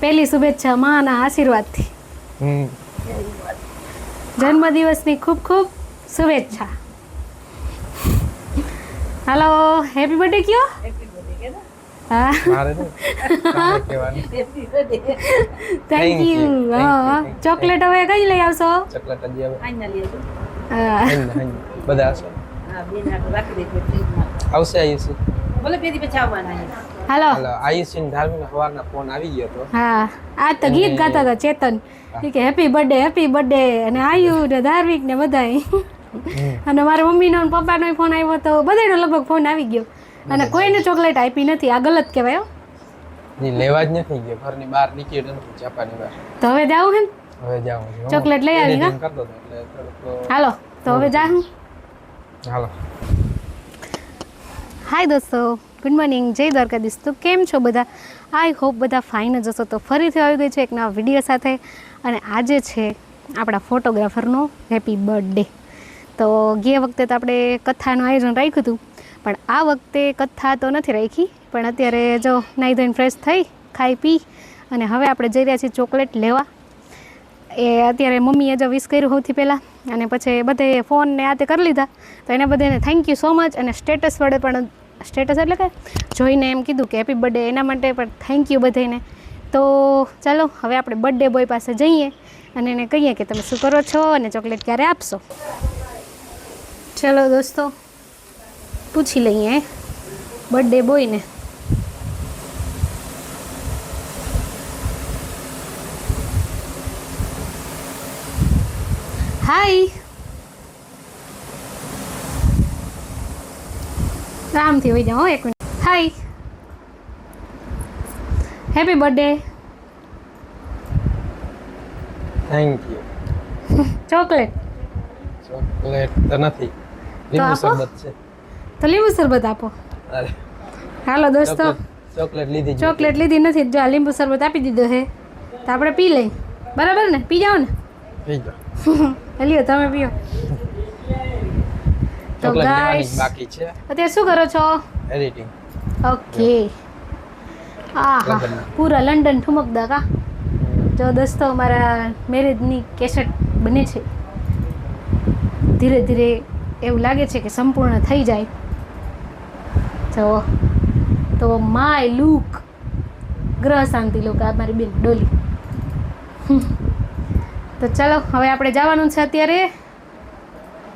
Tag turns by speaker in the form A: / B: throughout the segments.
A: પહેલી શુભેચ્છા માના આશીર્વાદથી. જન્મદિવસની ખૂબ ખૂબ શુભેચ્છા. હાલો, હેપી બર્થડે કયો? હા, થેન્ક યુ. હા, ચોકલેટ હવે કઈ લઈ આવશો?
B: ચોકલેટ હજી હવે
A: હા,
B: બધા આવશે. આવશે આયુષી.
A: હાલો.
B: હાલો, આયુષી ને ધાર્મિક સવારના ફોન આવી ગયો હતો.
A: હા, આ તો ગીત ગાતા હતા ચેતન કે હેપી બર્થડે અને આયુ ને ધાર્મિક ને બધાય. અને મારા મમ્મીનો ને પપ્પાનો ફોન આવ્યો તો બધાનો લગભગ ફોન આવી ગયો અને કોઈને ચોકલેટ આપી નથી. આ ગલત કહેવાય.
B: જી લેવા જ નથી ગયો, ઘરની બહાર નીકળ્યો નથી, ચાપાની બહાર.
A: તો હવે જાવું હે ને?
B: હવે જાઉં છું.
A: ચોકલેટ લઈ આવી
B: Editing કરતો હતો એટલે થોડુંક
A: હાલો તો હવે જાઉં.
B: હાલો.
A: હાય દોસ્તો, ગુડ મોર્નિંગ, જય દ્વારકાધીશ. તો કેમ છો બધા? આઈ હોપ બધા ફાઇન જ હશો. તો ફરીથી આવી ગઈ છે એક નવા વિડીયો સાથે અને આજે છે આપણા ફોટોગ્રાફરનો હેપી બર્થડે. તો ગયા વખતે તો આપણે કથાનું આયોજન રાખ્યું હતું, પણ આ વખતે કથા તો નથી રાખી. પણ અત્યારે જો નાહી ધોઈને ફ્રેશ થઈ ખાઈ પી અને હવે આપણે જઈ રહ્યા છીએ ચોકલેટ લેવા. એ અત્યારે મમ્મીએ જો વિશ કર્યું સૌથી પહેલાં અને પછી બધે ફોન ને આ તે કરી લીધા. તો એને બધાને થેન્ક યુ સો મચ અને સ્ટેટસ વડે પણ સ્ટેટસ એટલે કે જોઈને એમ કીધું કે હેપી બર્થડે, એના માટે પણ થેન્ક યુ બધાને. તો ચાલો હવે આપણે બર્થડે બોય પાસે જઈએ અને એને કહીએ કે તમે શું કરો છો અને ચોકલેટ ક્યારે આપશો. ચલો દોસ્તો, પૂછી લઈએ બર્થડે બોયને. હાય, આરામથી હોઈ જાઓ. એક minute. Hi, happy birthday.
B: Thank you.
A: Chocolate
B: chocolate તો નથી, લીંબુ
A: આપો.
B: શરબત છે.
A: તો લીંબુ શરબત આપો.
B: અરે
A: હાલો દોસ્તો,
B: ચોકલેટ લીધી જ
A: ચોકલેટ લીધી નથી, જો આ લીંબુ શરબત આપી દીધો છે તો આપણે પી લઈ. બરાબર ને? પી જાઓ ને.
B: પી જાઓ.
A: લ્યો તમે પીઓ. તો
B: ચોકલેટ લેવાની
A: ગાઈસ,
B: જ બાકી છે.
A: અત્યારે શું કરો છો?
B: એડિટિંગ.
A: ઓકે. આહા, પૂરા લંડન ઠુમકદા કા. જો દોસ્તો, અમારા મેરેજની કેસેટ બને છે. ધીરે ધીરે એવું લાગે છે કે સંપૂર્ણ થઈ જાય. જો તો માય લુક, ગ્રહ શાંતિ લુક, આ મારી બેન ડોલી. તો ચાલો હવે આપણે જવાનું છે અત્યારે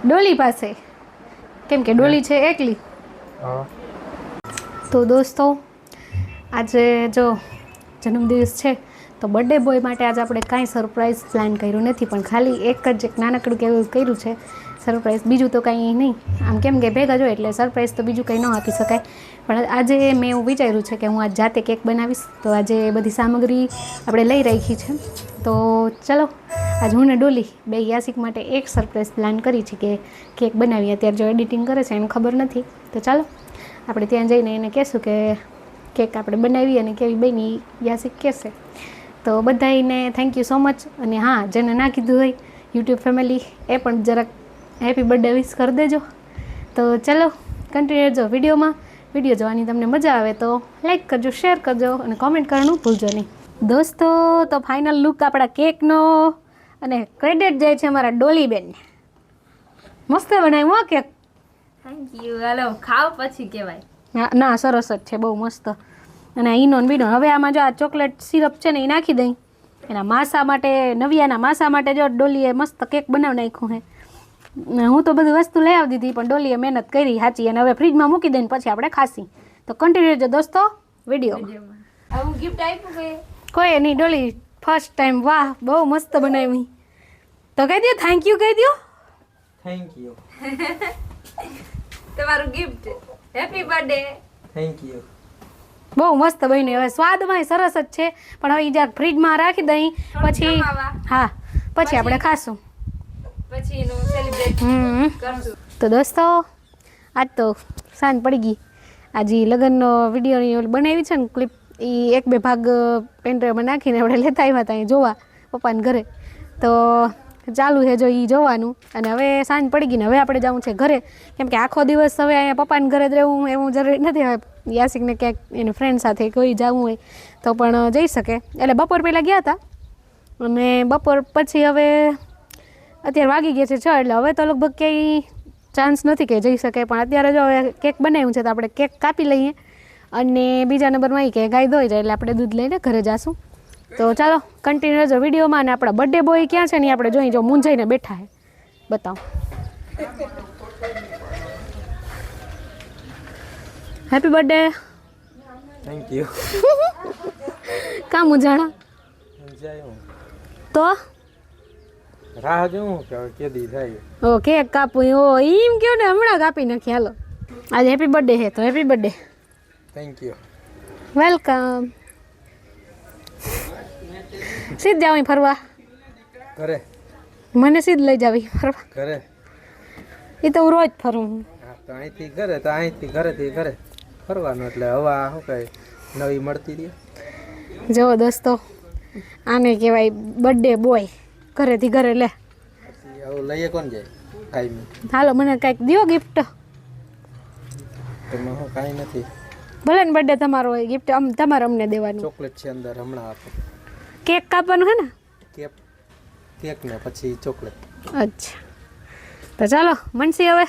A: ડોલી પાસે, કેમ કે ડોલી છે એકલી.
B: હા.
A: તો દોસ્તો, આજે જો જન્મદિવસ છે તો બર્થડે બોય માટે આજે આપણે કાંઈ સરપ્રાઈઝ પ્લાન કર્યું નથી, પણ ખાલી એક જ એક નાનકડું કે એવું કર્યું છે સરપ્રાઈઝ. બીજું તો કાંઈ નહીં, આમ કેમ કે ભેગા જો એટલે સરપ્રાઈઝ તો બીજું કંઈ ન આપી શકાય. પણ આજે મેં એવું વિચાર્યું છે કે હું આજ જાતે કેક બનાવીશ. તો આજે બધી સામગ્રી આપણે લઈ રાખી છે. તો ચલો આજ હું ને ડોલી બે યાસિક માટે એક સરપ્રાઈઝ પ્લાન કરી છે કે કેક બનાવીએ. અત્યારે જો એડિટિંગ કરે છે એને ખબર નથી. તો ચાલો આપણે ત્યાં જઈને એને કહેશું કે કેક આપણે બનાવીએ અને કેવી બની યાસિક કહેશે. તો બધાને થેન્ક યુ સો મચ. અને હા, જેને ના કીધું હોય યુટ્યુબ ફેમિલી, એ પણ જરાક હેપી બર્થડે વિશ કરી દેજો. તો ચલો કન્ટિન્યુ રહેજો વિડીયોમાં. વિડીયો જોવાની તમને મજા આવે તો લાઈક કરજો, શેર કરજો અને કોમેન્ટ કરવાનું ભૂલજો નહીં. દોસ્તો, તો ફાઇનલ લુક આપણા કેકનો અને ક્રેડિટ જાય છે અમારા ડોલીબેનને. મસ્ત બનાવ્યું હો કેક.
C: Thank you. હાલો ખાવ પછી કહેવાય.
A: હા ના, સરસ જ છે, બહુ મસ્ત. અને ઈનો ને બીનો હવે આમાં જો આ ચોકલેટ સિરપ છે ને એ નાખી દઈ. એના માસા માટે, નવિયાના માસા માટે જો ડોલીએ મસ્ત કેક બનાવી નાખ્યું હે. હું તો બધી વસ્તુ લઈ આવી દીધી, પણ ડોલીએ મહેનત કરી સાચી. અને હવે ફ્રીજમાં મૂકી દઈને પછી આપણે ખાસી. તો કન્ટિન્યુ રહેજો દોસ્તો વિડીયોમાં.
C: હું ગિફ્ટ આપ્યું કે
A: કોઈ નહીં, ડોલી ફર્સ્ટ ટાઈમ. વાહ, બહુ મસ્ત બનાવી. તો કહી દો થેન્ક યુ, કહી દો.
B: Thank you.
C: તમારું gift. Happy birthday.
B: Thank you.
A: બહુ મસ્ત બન્યું. હવે સ્વાદમાં સરસ જ છે, પણ હવે જ્યાં ફ્રીજમાં રાખી દઈ પછી, હા પછી આપણે ખાશું.
C: પછી એનું સેલિબ્રેટ કરશું.
A: તો દોસ્તો, આજ તો સાંજ પડી ગઈ. આજે લગ્નનો વિડીયોની બનાવી છે ને ક્લિપ, એ એક બે ભાગ પેનડ્રાઈવમાં નાખીને આપણે લેતા આવ્યા હતા અહીં જોવા પપ્પાને ઘરે. તો ચાલુ છે જો એ જોવાનું. અને હવે સાંજ પડી ગઈ ને હવે આપણે જવું છે ઘરે, કેમ કે આખો દિવસ હવે અહીંયા પપ્પાને ઘરે જ રહેવું એવું જરૂરી નથી. હવે યાસિકને ક્યાંક એને ફ્રેન્ડ સાથે કોઈ જવું હોય તો પણ જઈ શકે. એટલે બપોર પહેલાં ગયા હતા અને બપોર પછી હવે અત્યારે વાગી ગયા છે 6, એટલે હવે તો લગભગ ક્યાંય ચાન્સ નથી કે જઈ શકે. પણ અત્યારે જો હવે કેક બનાવ્યું છે તો આપણે કેક કાપી લઈએ અને બીજા નંબરમાં એ કે ગાય ધોઈ જાય એટલે આપણે દૂધ લઈને ઘરે જાશું. તો ચાલો કન્ટિન્યુ રહેજો વિડીયોમાં. અને આપણા બર્થડે બોય ક્યાં છે ને આપણે જોઈ જો મૂંઝાઈને બેઠા છે. બતાવો. Happy birthday.
B: Thank you.
A: કાં મૂંઝાણા તો
B: રાહ જોઉં કે કેદી થાય.
A: ઓ કેક કાપવું ઓ એમ કયો ને હમણાં કાપી નાખી. હાલો આજે હેપી બર્થડે છે તો happy birthday.
B: Thank you.
A: Welcome. સીધ જાવ ફરવા.
B: ઘરે.
A: મને સીધ લઈ જાવી ફરવા.
B: ઘરે.
A: એ તો હું રોજ ફરું.
B: હા તો અહીંથી ઘરે તો અહીંથી ઘરેથી ઘરે ફરવાનું એટલે હવા શું કહે નવી મળતી રહે.
A: જો દોસ્તો આને કહેવાય બર્થડે બોય. ઘરેથી ઘરે લે.
B: પછી આવું લઈએ કોણ જાય કાંઈ
A: હાલો મને કાંઈક દ્યો ગિફ્ટ.
B: એમાં હું કાંઈ નથી.
A: ભલે ને બર્થડે તમારો હોય ગિફ્ટ તમારે અમને દેવાનું.
B: ચોકલેટ છે અંદર હમણાં આપો.
A: કેક કાપવાનું હે ને?
B: કેક ને પછી ચોકલેટ.
A: અચ્છા તો ચાલો મનસી હવે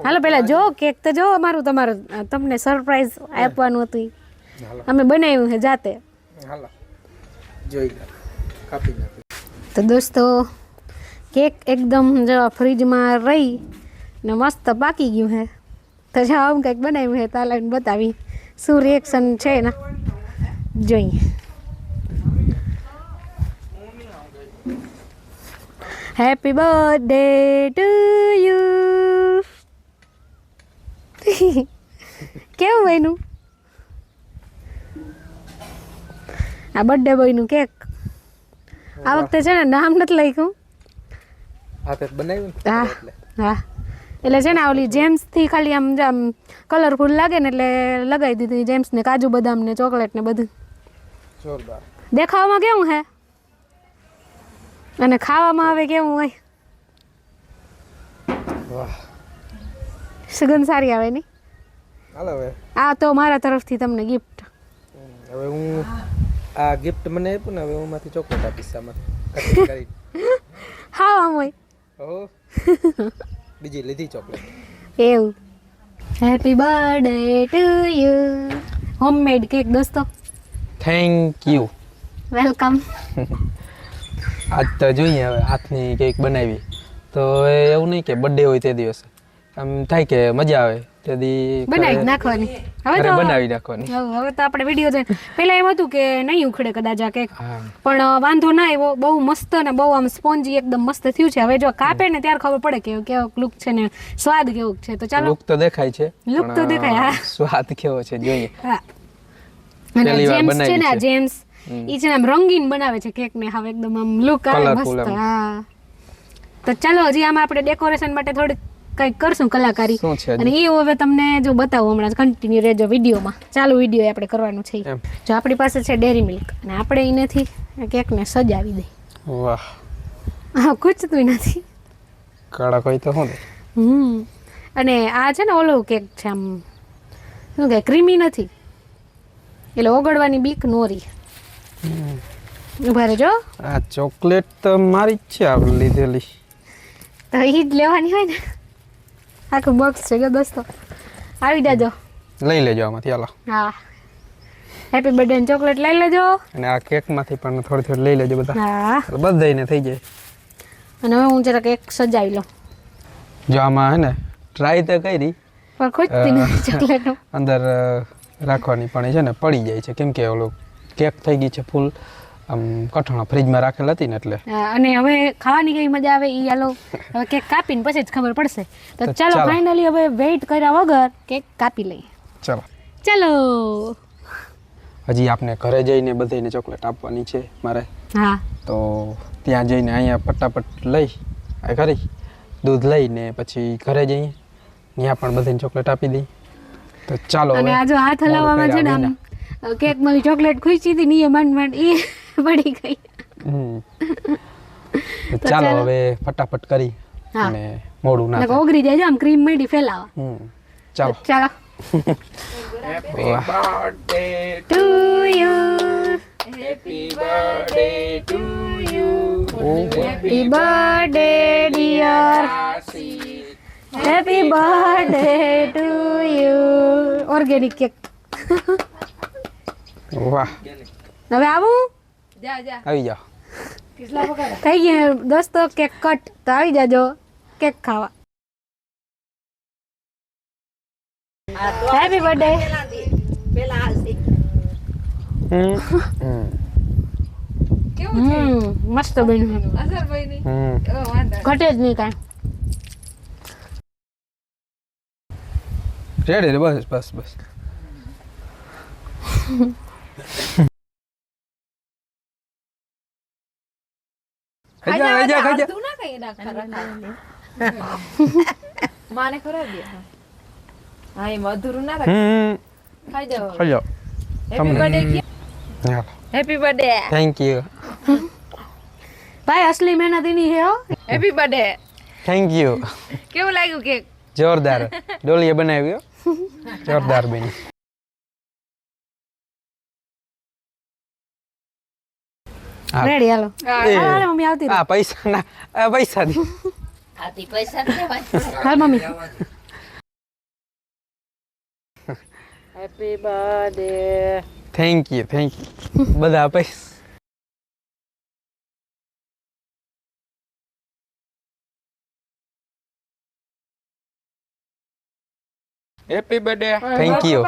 A: હાલો પહેલાં જો કેક તો જો અમારું તમારું તમને સરપ્રાઈઝ આપવાનું હતું ઈ. અમે બનાવ્યું છે જાતે.
B: હાલો જોઈ લો કાપી નાખી.
A: તો દોસ્તો કેક એકદમ જો ફ્રીજમાં રહી ને મસ્ત પાકી ગયું છે. તો જો આમ કંઈક બનાવ્યું છે તો લાવીને બતાવી શું રિએક્શન છે ને જોઈએ. Happy birthday to you. કેવું બન્યું આ બર્થડે બોયનું કેક? આ વખતે છે ને નામ નથી લખ્યું.
B: હાથે બનાવ્યું ને
A: હા
B: એટલે
A: હા એટલે છે ને ઓલી જેમ્સથી ખાલી આમ કલરફુલ લાગે ને એટલે લગાવી દીધું જેમ્સને કાજુ બદામ ને ચોકલેટ ને બધું.
B: જોરદાર.
A: દેખાવામાં કેવું હે અને ખાવામાં આવે કેવું હોય?
B: વાહ.
A: સુગંધ સારી આવે ની.
B: હાલો હવે
A: આ તો મારા તરફથી તમને ગિફ્ટ.
B: હવે હું આ ગિફ્ટ મને આપ્યું ને હવે હું માંથી ચોકલેટ આપીશ આમાંથી કટિંગ કરી.
A: હા આમ હોય
B: ઓહો બીજી લીધી ચોકલેટ.
A: એવું. Happy birthday to you. Homemade cake દોસ્તો.
B: Thank you.
A: વેલકમ.
B: આજ તો જોઈએ હવે હાથની કેક બનાવી તો હવે એવું નહીં કે બર્થડે હોય તે દિવસે આમ થાય કે મજા આવે તે દી
A: બનાવી નાખવાની. હવે તો
B: બનાવી નાખવાની.
A: હવે તો આપણે વિડીયો જોઈને પહેલા એમ હતું કે નહીં ઉખડે કદાચ આ કેક,
B: હા
A: પણ વાંધો ના આવ્યો. બહુ મસ્ત ને બહુ આમ સ્પોન્જી એકદમ મસ્ત થયું છે. હવે જો કાપે ને ત્યારે ખબર પડે કે કેવો લુક છે ને સ્વાદ કેવો છે. તો ચાલો
B: લુક તો દેખાય છે
A: લુક તો
B: પણ
A: દેખાય. હા
B: સ્વાદ કેવો છે જોઈએ.
A: હા. અને
B: પહેલી વાર
A: જેમ્સ છે ને આ
B: બનાવી છે.
A: જેમ્સ ઈ છે ને આમ રંગીન બનાવે છે કેક ને. હવે એકદમ આમ લુક આવે
B: Colourful
A: મસ્ત.
B: આમ.
A: હા તો ચાલો હજી આમાં આપણે ડેકોરેશન માટે થોડીક કંઈક કરશું કલાકારી.
B: શું છે હજી?
A: અને એ હવે તમને જો બતાવું હમણાં કન્ટિન્યુ રહેજો વિડીયોમાં. ચાલુ વિડીયો આપણે કરવાનું છે ઈ.
B: એમ.
A: જો આપણી પાસે છે ડેરી મિલ્ક અને આપણે એનેથી કેકને સજાવી દઈ.
B: વાહ
A: હા ખૂચતું નથી.
B: કાળા કોઈ તો શું
A: અને આ છે ને ઓલો કેક છે આમ શું કે ક્રીમી નથી એટલે ઓગળવાની બીક નોરી. ઉભા રહેજો.
B: આ ચોકલેટ તો મારી જ છે આપણે લીધેલી.
A: તો એ જ લેવાની હોય ને. આખું બોક્સ છે જો દોસ્તો. આવી જાજો.
B: લઈ લેજો આમાંથી હાલો.
A: હા હેપી બર્થડે ચોકલેટ લઈ લેજો.
B: અને આ કેકમાંથી પણ થોડી થોડી લઈ લેજો બધા.
A: હા
B: એટલે બધાયને થઈ જાય.
A: અને હવે હું જરાક એક સજાવી લઉં.
B: જો આમાં હે ને ટ્રાય તો કરી
A: પણ ખૂચતી નથી ચોકલેટ.
B: અંદર રાખવાની પણ એ છે ને પડી જાય છે કેમ કે ઓલું કેક થઈ ગઈ છે ફૂલ આમ કઠણ ફ્રીજમાં રાખેલ હતી ને એટલે.
A: અને હવે ખાવાની કઈ મજા આવે ઈ હાલો હવે કેક કાપીને પછી જ ખબર પડશે. તો
B: તો
A: ચાલો
B: ચાલો.
A: ફાઇનલી હવે વેઇટ કર્યા વગર કેક કાપી લઈએ.
B: ચલો
A: ચાલો.
B: હજી આપણે ઘરે જઈને બધાને ચોકલેટ આપવાની છે મારે.
A: હા
B: તો ત્યાં જઈને અહીંયા ફટાફટ લઈ આ કરી દૂધ લઈને પછી ઘરે જઈએ ત્યાં પણ બધાને ચોકલેટ આપી દઈ. તો ચાલો
A: અને આ જો હાથ હલાવવામાં છે ને આમ કેક માં ચોકલેટ ખુશી હતી ને એ માંડ માંડ એ પડી ગઈ.
B: ચાલો હવે ફટાફટ કરી
A: હા.
B: અને મોડું ના
A: એટલે ઓગળી જાય છે, આમ ક્રીમ મેડી ફેલાવા.
B: ચાલો
A: ચાલો
B: વાહ.
A: To you
C: happy birthday to you
A: happy birthday dear happy birthday to you. Organic cake.
B: વાહ
A: હવે આવું
C: જા જા
B: આવી જાઓ.
A: થઈ ગયા દોસ્તો, કેક કટ. તો આવી જાજો કેક ખાવા. Happy birthday.
C: કેવું છે
A: મસ્ત બન્યું,
C: અસર ભાઈની વાંધો
A: ઘટે જ નહીં કાંઈ.
B: રેડી બસ બસ બસ. ખાઈ જા ખાઈ જા ખાઈ જા.
C: તું ના કઈ ના ખરા માને ખરા દે હા એ મધુરું ના રાખ ખાઈ જાવ
B: ખાઈ જાઓ.
C: Happy birthday
B: hello.
C: Happy birthday
B: thank you
A: ભાઈ અસલી મહેનત એની છે હો.
C: Happy birthday
B: thank you.
C: કેવું લાગ્યું કેક
B: જોરદાર ડોલીએ બનાવ્યો, જોરદાર બની. હા.
A: રેડી હાલો.
B: એ.
A: હાલો મમ્મી આવતી રહો.
B: આ પૈસા ના આ પૈસા દી.
C: આથી પૈસા દેવાય
A: હાલ mummy.
C: Happy birthday
B: thank you બધા પૈસા. Happy birthday thank you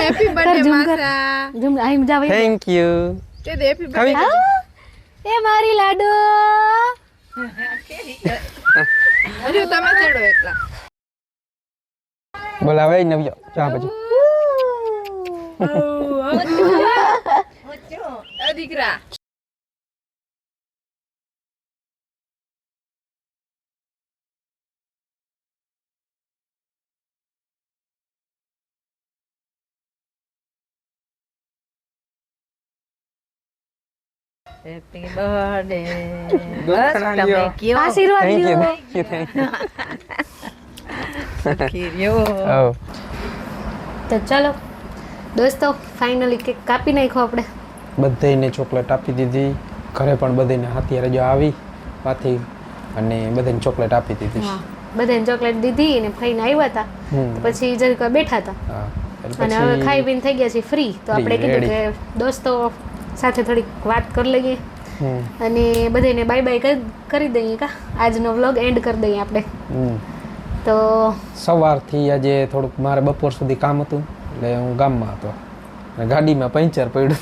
C: happy birthday
A: zoom કર.
C: માસા
A: જમ આઈ જાવ.
B: Thank you.
C: તે હેપી બર્થડે
A: એ મારી લાડો.
C: હજુ તમે ચડો એકલા
B: બોલાવે નવ્યો ચા પછી.
C: દીકરા હેપી બર્થડે બસ તમે કયો
A: આશીર્વાદ
B: થેન્ક યુ
A: લ્યો.
B: થેન્ક યુ
C: કીર્યો
B: ઓ
A: તો ચલો દોસ્તો, ફાઇનલી કેક કાપી નાખ્યો આપણે.
B: બધાયને ચોકલેટ આપી દીધી, ઘરે પણ બધાને અત્યારે જો આવી પાછી અને બધાને ચોકલેટ આપી દીધી.
A: હા, બધાને ચોકલેટ દીધી અને ખાઈને આવ્યા હતા.
B: હમ.
A: તો પછી જરીક વાર બેઠા હતા
B: હા
A: અને હવે ખાઈ પીને થઈ ગયા છે ફ્રી. તો આપણે કીધું
B: ready.
A: કે દોસ્તો સાથે થોડીક વાત કરી લઈએ
B: હમ
A: અને બધાને બાય બાય કરી દઈએ. કા આજનો વ્લોગ એન્ડ કરી દઈએ આપણે.
B: હમ.
A: તો
B: સવારથી આજે થોડુંક મારે બપોર સુધી કામ હતું એટલે હું ગામમાં હતો અને ગાડીમાં પંચર પડ્યું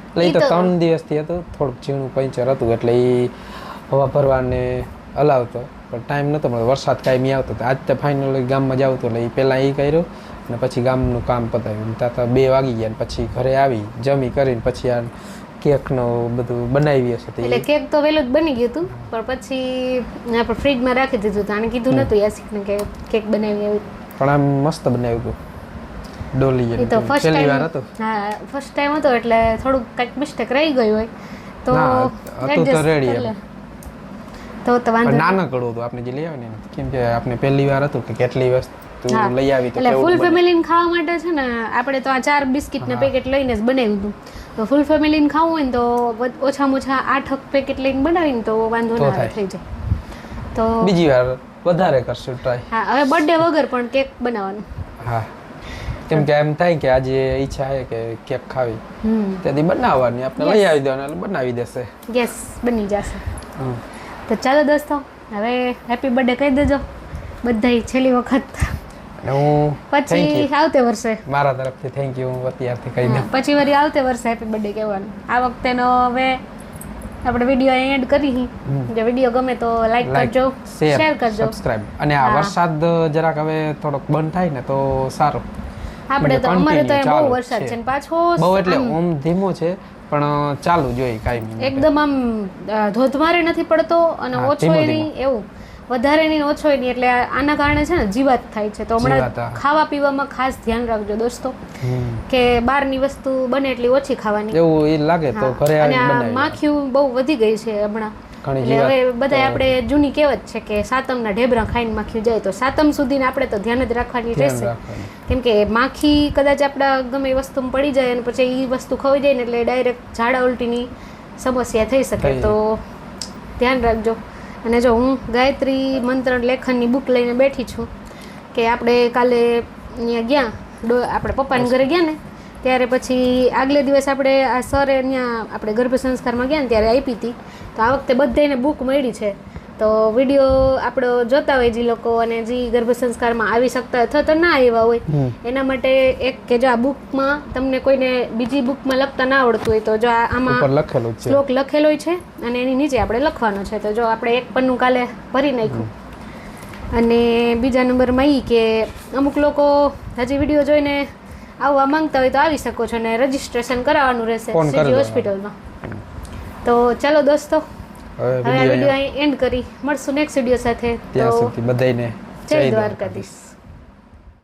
B: એટલે એ તો 3 દિવસથી હતું, થોડુંક ઝીણું પંચર હતું એટલે એ હવા ભરવાને હલાવતો પણ ટાઈમ નહોતો મળતો, વરસાદ કાંઈ આવતો તો આજ તો ફાઇનલી ગામમાં જાવ તો એટલે એ પહેલાં એ કર્યું અને પછી ગામનું કામ પતાવ્યું. ત્યાં તો 2 વાગી ગયા ને પછી ઘરે આવી જમી કરીને પછી આ કેકનું બધું બનાવી હશે તો
A: એટલે કેક તો વહેલું જ બની ગયું હતું પણ પછી આપણે ફ્રીજમાં રાખી દીધું હતું. આને કીધું નહોતું યાસિકને કે કેક બનાવી આવી.
B: પણ આમ મસ્ત બનાવ્યું હતું ડોલી.
A: એ તો ફર્સ્ટ
B: પહેલી વાર
A: ટાઈમ.
B: હતું.
A: હા, ફર્સ્ટ ટાઈમ હતો એટલે થોડુંક કંઈક મિસ્ટેક રહી ગયું હોય તો
B: ના, હતું તો
A: adjust
B: ready
A: કરી
B: એમ.
A: લે. તો વાંધો
B: પણ
A: નહીં.
B: નાનકડું હતું આપણે જે લઈ આવે ને એનાથી. કેમ કે આપણે પહેલી વાર હતું કે કેટલી વસ્તુ
A: હા.
B: લઈ આવી તો
A: એટલે
B: કેવું
A: ફૂલ
B: બને.
A: ફેમિલીને ખાવા માટે છે ને આપણે તો આ 4 બિસ્કિટના પેકેટ લઈને જ બનાવ્યું હતું. તો ફૂલ ફેમિલીને ખાવું હોય ને તો ઓછામાં ઓછા 8 પેકેટ લઈને બનાવીને તો વાંધો
B: તો
A: ના આવે,
B: થાય.
A: થઈ જાય. તો
B: બીજી વાર વધારે કરશું ટ્રાય.
A: હા, હવે બર્થડે વગર પણ કેક બનાવવાનું.
B: હા કેમ કે એમ થાય કે આજે ઈચ્છા છે કે કેક ખાવી તેથી બનાવવાની આપણે લઈ આવી દેવાની એટલે બનાવી દેશે.
A: યસ, બની જશે.
B: હમ.
A: તો ચાલો દોસ્તો, હવે હેપી બર્થડે કહી દેજો બધાય છેલ્લી વખત.
B: અને હું થેન્ક
A: પછી
B: યુ
A: આવતે વર્ષે
B: મારા તરફથી થેન્ક યુ હું અત્યારથી કહી દઉં.
A: પછી વળી આવતે વર્ષે હેપી બર્થડે કહેવાનું. આ વખતેનો હવે આપણે વિડીયો એન્ડ કરી. જો વિડીયો ગમે તો લાઈક કરજો, શેર કરજો.
B: સબસ્ક્રાઇબ અને આ
A: હા.
B: વરસાદ જરાક હવે થોડોક બંધ થાય ને તો સારું.
A: આપણે તો અમારે તો
B: continue
A: બહુ
B: ચાલુ
A: વરસાદ
B: છે.
A: છે ને પાછો
B: બહુ એટલે
A: આમ
B: ઓમ ધીમો છે પણ ચાલુ જોઈએ કાયમી.
A: એકદમ આમ ધોધમારે નથી પડતો અને
B: હા,
A: ઓછો
B: ધીમો
A: નહીં એવું વધારે નહીં ને ઓછો નહીં, એટલે આના કારણે છે ને જીવાત થાય છે. તો હમણાં
B: જીવાત, હા.
A: ખાવા પીવામાં ખાસ ધ્યાન રાખજો દોસ્તો, કે બહારની વસ્તુ બને એટલી ઓછી ખાવાની.
B: એવું એ લાગે તો ઘરે
A: અને
B: આવીને
A: આ
B: બનાવી.
A: માખીઓ બહુ વધી ગઈ છે હમણાં.
B: ઘણી
A: એટલે
B: જીવાત
A: હવે બધા આપણે જૂની કહેવત છે કે સાતમના ઢેબરા ખાઈને માખી જાય, તો સાતમ સુધીને આપણે તો ધ્યાન જ રાખવાની
B: ધ્યાન
A: રહેશે.
B: રાખવાનું.
A: કેમ કે માખી કદાચ આપણા ગમે એ વસ્તુમાં પડી જાય અને પછી એ વસ્તુ ખવાઈ જાય ને એટલે ડાયરેક્ટ ઝાડા ઉલટીની સમસ્યા થઈ શકે.
B: થઈ
A: તો ધ્યાન રાખજો. અને જો હું ગાયત્રી મંત્ર લેખનની બુક લઈને બેઠી છું, કે આપણે કાલે અહીંયા ગયા આપણે પપ્પાના ઘરે ગયા ને ત્યારે પછી આગલે દિવસ આપણે આ સરે ત્યાં આપણે ગર્ભ સંસ્કારમાં ગયા ને ત્યારે આપી હતી. તો આ વખતે બધાને બુક મળી છે. તો વિડીયો આપણો જોતા હોય જે લોકો અને જે ગર્ભ સંસ્કારમાં આવી શકતા અથવા તો ના આવ્યા હોય એના માટે એક કે જો આ બુકમાં તમને કોઈને બીજી બુકમાં લખતા ના આવડતું હોય તો જો
B: ઉપર
A: આમાં
B: લખેલું જ છે.
A: શ્લોક લખેલો છે અને એની નીચે આપણે લખવાનો છે. તો જો આપણે એક પન્નું કાલે ભરી નાખ્યું. અને બીજા નંબરમાં એ કે અમુક લોકો હજી વિડીયો જોઈને આવવા માંગતા હોય તો આવી શકો છો, અને રજીસ્ટ્રેશન કરાવવાનું રહેશે
B: ફોન કરી
A: સિટી
B: દેવાનો.
A: હોસ્પિટલમાં. તો ચાલો દોસ્તો,
B: હવે
A: હવે આ
B: વિડીયો
A: વિડીયો અહીં એન્ડ કરી મળશું નેક્સ્ટ વિડીયો સાથે.
B: ત્યાં
A: તો
B: સુધી બધાને
A: જય દ્વારકાધીશ.